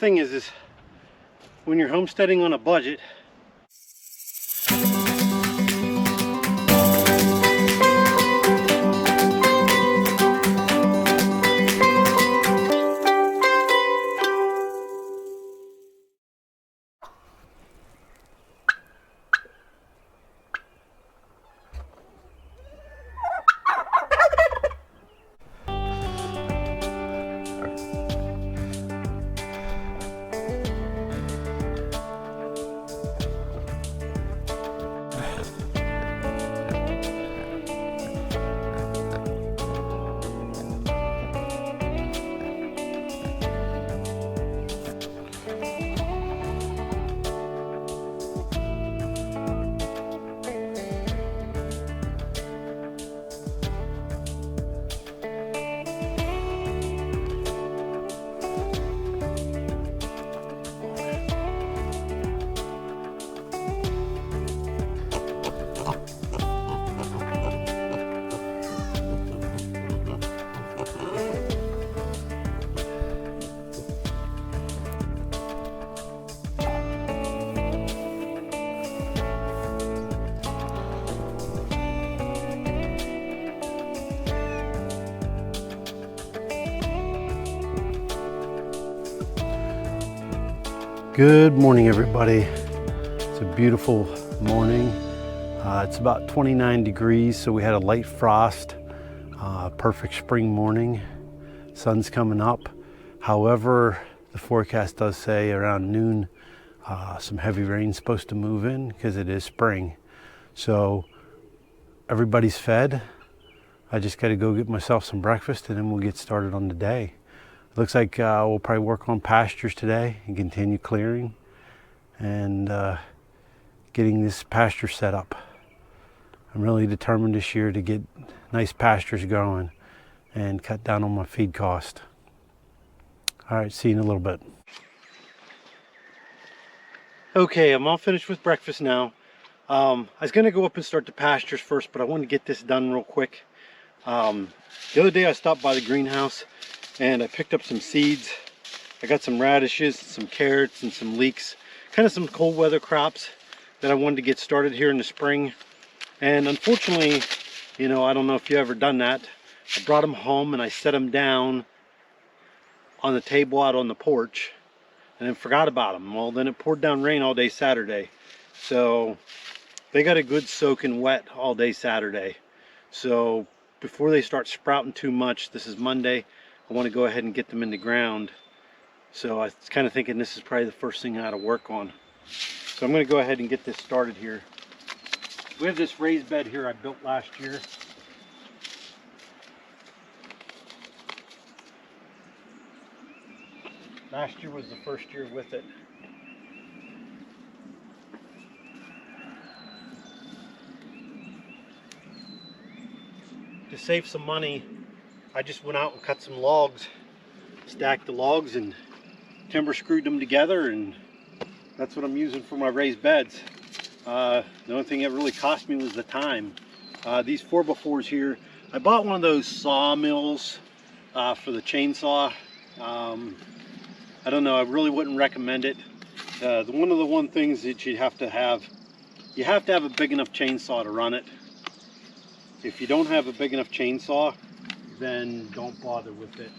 thing is when you're homesteading on a budget, good morning everybody. It's a beautiful morning. It's about 29 degrees, so we had a light frost. Perfect spring morning. Sun's coming up. However, the forecast does say around noon some heavy rain's supposed to move in because it is spring. So everybody's fed. I just got to go get myself some breakfast and then we'll get started on the day. It looks like we'll probably work on pastures today and continue clearing and getting this pasture set up. I'm really determined this year to get nice pastures going and cut down on my feed cost. All right, see you in a little bit. Okay, I'm all finished with breakfast now. I was gonna go up and start the pastures first, but I wanted to get this done real quick. The other day I stopped by the greenhouse and I picked up some seeds. I got some radishes, some carrots, and some leeks. Kind of some cold weather crops that I wanted to get started here in the spring. And unfortunately, you know, I don't know if you've ever done that. I brought them home and I set them down on the table out on the porch and then forgot about them. Well, then it poured down rain all day Saturday. So they got a good soaking wet all day Saturday. So before they start sprouting too much, this is Monday, I want to go ahead and get them in the ground. So I was kind of thinking this is probably the first thing I ought to work on. So I'm going to go ahead and get this started here. We have this raised bed here I built last year. Last year was the first year with it. To save some money, I just went out and cut some logs, stacked the logs and timber screwed them together, and that's what I'm using for my raised beds. The only thing that really cost me was the time. These 4x4s here, I bought one of those sawmills for the chainsaw. I don't know, I really wouldn't recommend it. One of the one things that you have to have a big enough chainsaw to run it. If you don't have a big enough chainsaw, then don't bother with it.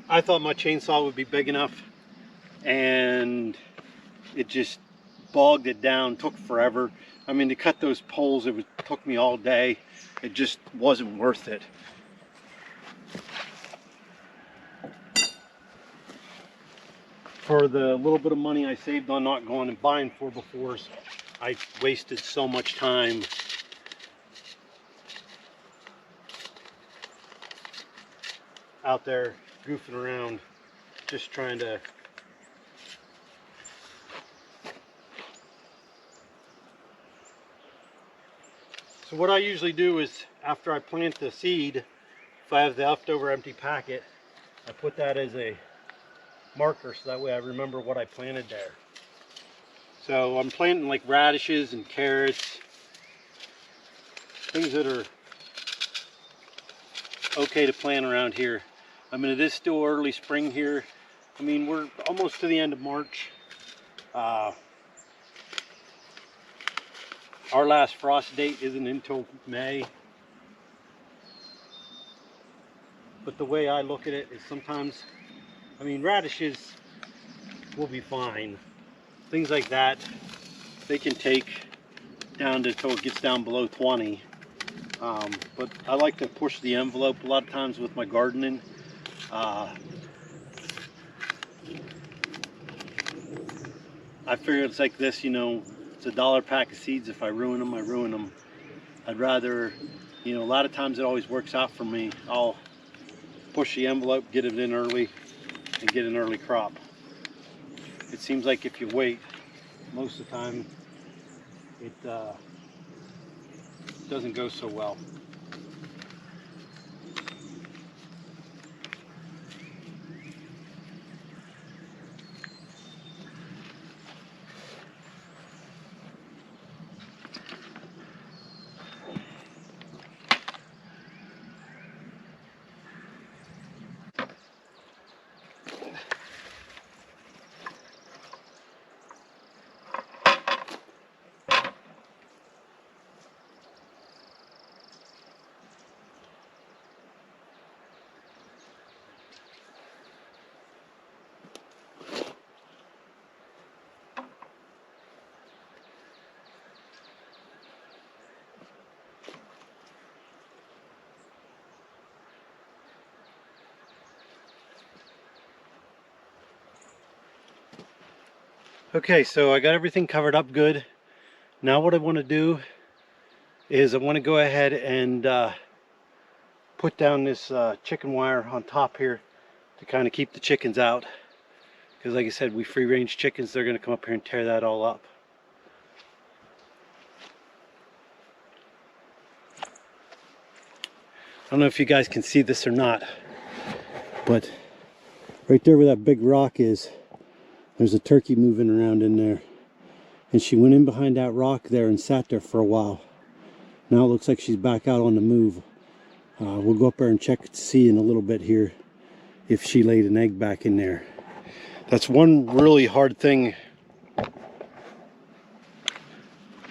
I thought my chainsaw would be big enough, and it just bogged it down, took forever. I mean, to cut those poles, it took me all day. It just wasn't worth it. For the little bit of money I saved on not going and buying 4x4s, I wasted so much time. Out there goofing around, just trying to So what I usually do is, after I plant the seed, if I have the leftover empty packet, I put that as a marker so that way I remember what I planted there. So I'm planting like radishes and carrots, things that are okay to plant around here. I mean, it is still early spring here. I mean, we're almost to the end of March. Our last frost date isn't until May. But the way I look at it is sometimes, I mean, radishes will be fine. Things like that, they can take down until it gets down below 20. But I like to push the envelope a lot of times with my gardening. I figure it's like this, you know, it's $1 pack of seeds. If I ruin them, I ruin them. I'd rather, you know, a lot of times it always works out for me. I'll push the envelope, get it in early, and get an early crop. It seems like if you wait, most of the time it doesn't go so well. Okay, so I got everything covered up good. Now what I want to do is I want to go ahead and put down this chicken wire on top here to kind of keep the chickens out. Because like I said, we free range chickens, they're going to come up here and tear that all up. I don't know if you guys can see this or not, but right there where that big rock is, there's a turkey moving around in there. And she went in behind that rock there and sat there for a while. Now it looks like she's back out on the move. We'll go up there and check to see in a little bit here if she laid an egg back in there. That's one really hard thing.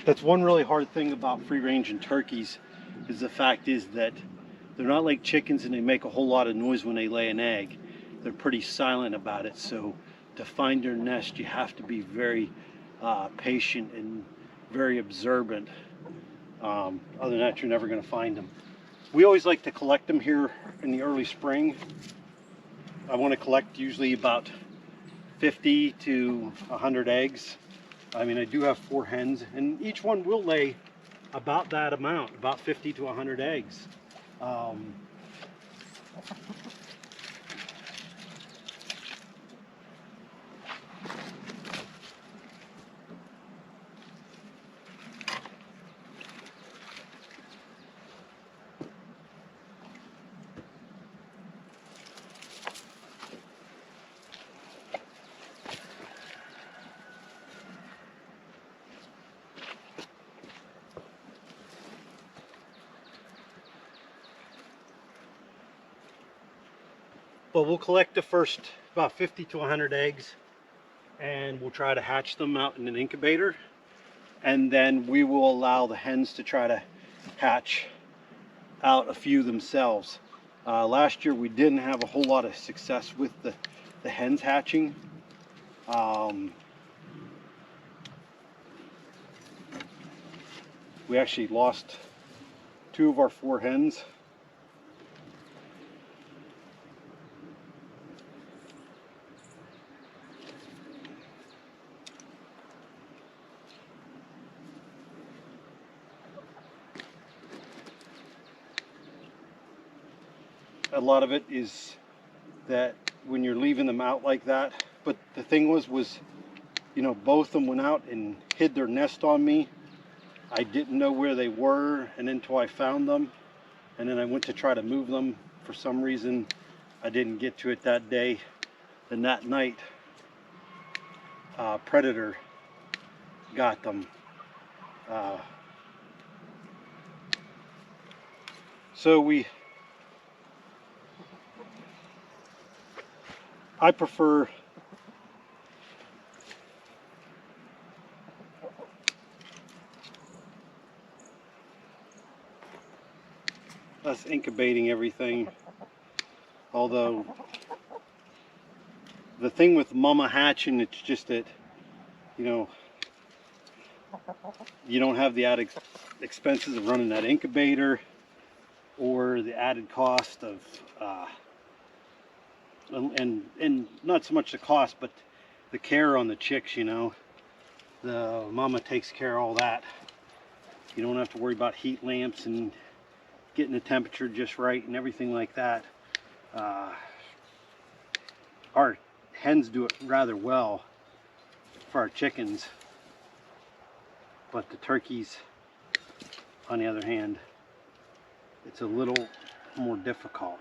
That's one really hard thing about free range and turkeys, is the fact is that they're not like chickens and they make a whole lot of noise when they lay an egg. They're pretty silent about it. So to find their nest, you have to be very patient and very observant. Other than that, you're never going to find them. We always like to collect them here in the early spring. I want to collect usually about 50 to 100 eggs. I mean, I do have 4 hens, and each one will lay about that amount, about 50 to 100 eggs. But we'll collect the first about 50 to 100 eggs, and we'll try to hatch them out in an incubator, and then we will allow the hens to try to hatch out a few themselves. Last year we didn't have a whole lot of success with the hens hatching. We actually lost 2 of our 4 hens. A lot of it is that when you're leaving them out like that, but the thing was, you know, both of them went out and hid their nest on me. I didn't know where they were, and until I found them, and then I went to try to move them. For some reason, I didn't get to it that day. Then that night, Predator got them. I prefer us incubating everything, although the thing with mama hatching, it's just that, you know, you don't have the added expenses of running that incubator or the added cost of and not so much the cost, but the care on the chicks. You know, the mama takes care of all that. You don't have to worry about heat lamps and getting the temperature just right and everything like that. Our hens do it rather well for our chickens, but the turkeys, on the other hand, it's a little more difficult.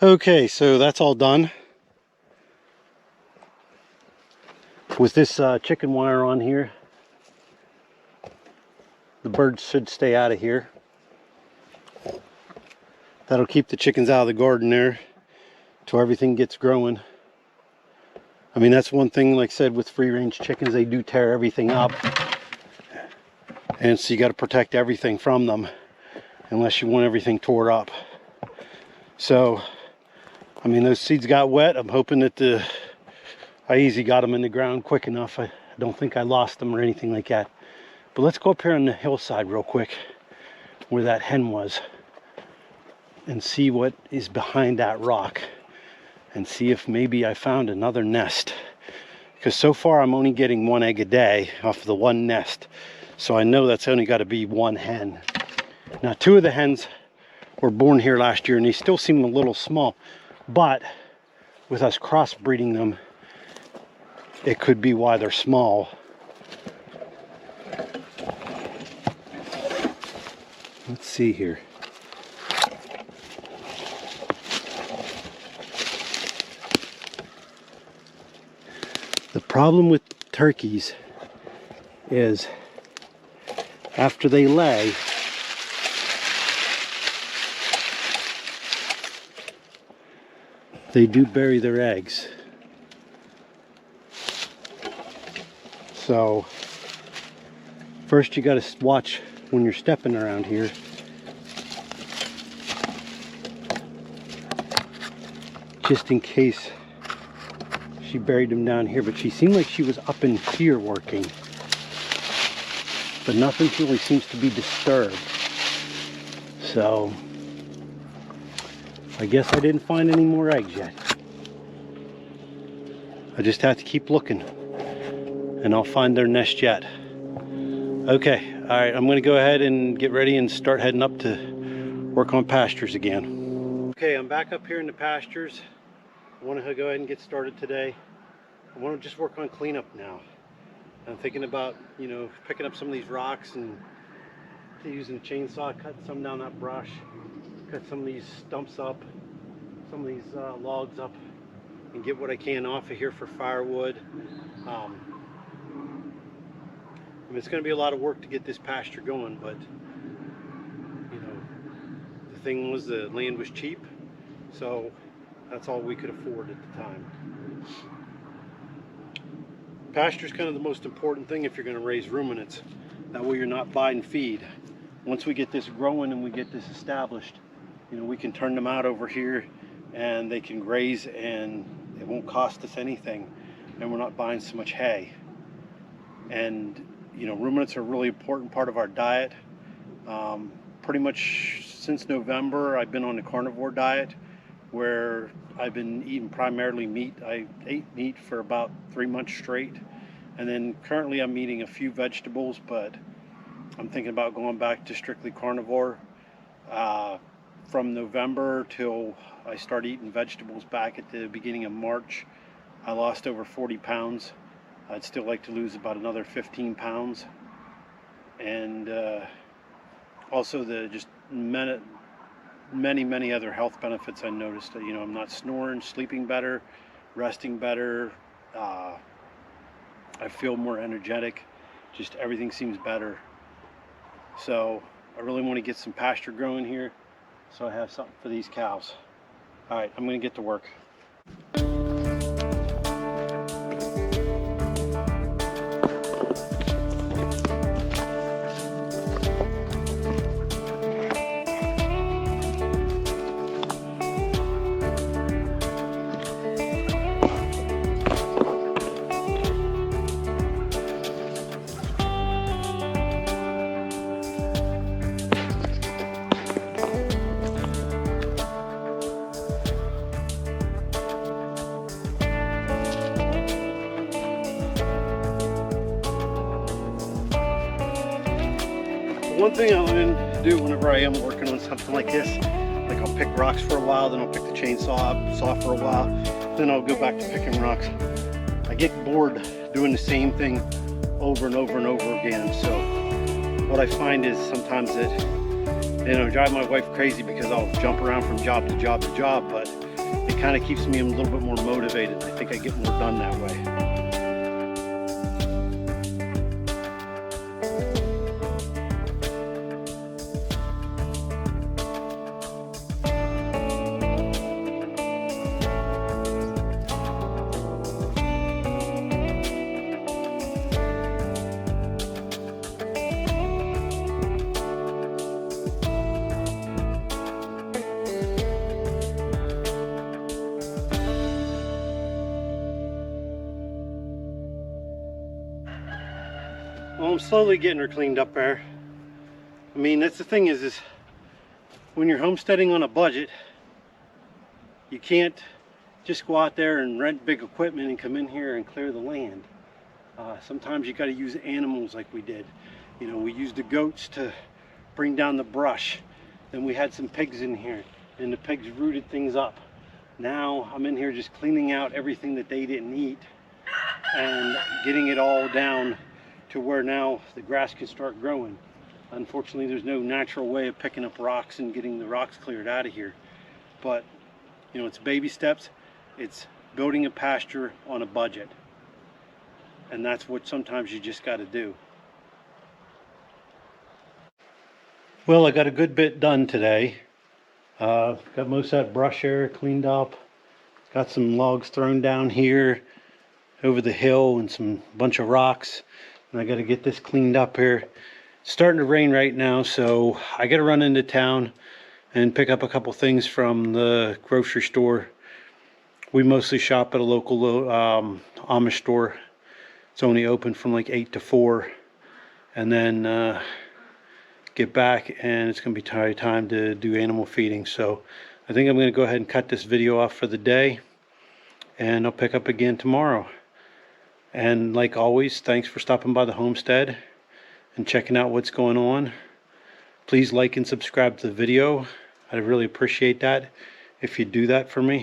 Okay, so that's all done. With this chicken wire on here, the birds should stay out of here. That'll keep the chickens out of the garden there till everything gets growing. I mean, that's one thing, like I said, with free range chickens, they do tear everything up. And so you got to protect everything from them unless you want everything tore up. So, I mean, those seeds got wet. I'm hoping that I easy got them in the ground quick enough. I don't think I lost them or anything like that. But let's go up here on the hillside real quick where that hen was and see what is behind that rock and see if maybe I found another nest. Because so far I'm only getting 1 egg a day off of the one nest. So I know that's only got to be one hen. Now, 2 of the hens were born here last year and they still seem a little small. But with us crossbreeding them, it could be why they're small. Let's see here. The problem with turkeys is after they lay, they do bury their eggs. So first you got to watch when you're stepping around here. Just in case she buried them down here, but she seemed like she was up in here working. But nothing really seems to be disturbed. So I guess I didn't find any more eggs yet. I just have to keep looking and I'll find their nest yet. Okay, all right, I'm gonna go ahead and get ready and start heading up to work on pastures again. Okay, I'm back up here in the pastures. I want to go ahead and get started today. I want to just work on cleanup now. I'm thinking about, you know, picking up some of these rocks and using a chainsaw, cut some down that brush, cut some of these stumps up, some of these logs up, and get what I can off of here for firewood. I mean, it's going to be a lot of work to get this pasture going, but you know, the thing was the land was cheap, so that's all we could afford at the time. Pasture is kind of the most important thing if you're going to raise ruminants. That way you're not buying feed. Once we get this growing and we get this established, you know, we can turn them out over here and they can graze and it won't cost us anything, and we're not buying so much hay. And you know, ruminants are a really important part of our diet. Pretty much since November I've been on a carnivore diet where I've been eating primarily meat. I ate meat for about 3 months straight, and then currently I'm eating a few vegetables, but I'm thinking about going back to strictly carnivore. From November till I start eating vegetables back at the beginning of March, I lost over 40 pounds. I'd still like to lose about another 15 pounds. And also the just many other health benefits I noticed. You know, I'm not snoring, sleeping better, resting better. I feel more energetic. Just everything seems better. So I really want to get some pasture growing here so I have something for these cows. All right, I'm going to get to work. One thing I'll do whenever I am working on something like this, like I'll pick rocks for a while, then I'll pick the chainsaw up, saw for a while, then I'll go back to picking rocks. I get bored doing the same thing over and over and over again. So what I find is sometimes that, you know, drive my wife crazy because I'll jump around from job to job to job, but it kind of keeps me a little bit more motivated. I think I get more done that way. Well, I'm slowly getting her cleaned up there. I mean, that's the thing is when you're homesteading on a budget, you can't just go out there and rent big equipment and come in here and clear the land. Sometimes you got to use animals like we did. You know, we used the goats to bring down the brush. Then we had some pigs in here and the pigs rooted things up. Now I'm in here just cleaning out everything that they didn't eat and getting it all down to where now the grass can start growing. Unfortunately, there's no natural way of picking up rocks and getting the rocks cleared out of here. But, you know, it's baby steps. It's building a pasture on a budget. And that's what sometimes you just got to do. Well, I got a good bit done today. Got most of that brush area cleaned up. Got some logs thrown down here over the hill and some bunch of rocks. And I got to get this cleaned up here. It's starting to rain right now, so I got to run into town and pick up a couple things from the grocery store. We mostly shop at a local Amish store. It's only open from like 8 to 4. And then get back, and it's going to be time to do animal feeding. So I think I'm going to go ahead and cut this video off for the day, and I'll pick up again tomorrow. And like always, thanks for stopping by the homestead and checking out what's going on. Please like and subscribe to the video. I'd really appreciate that if you do that for me.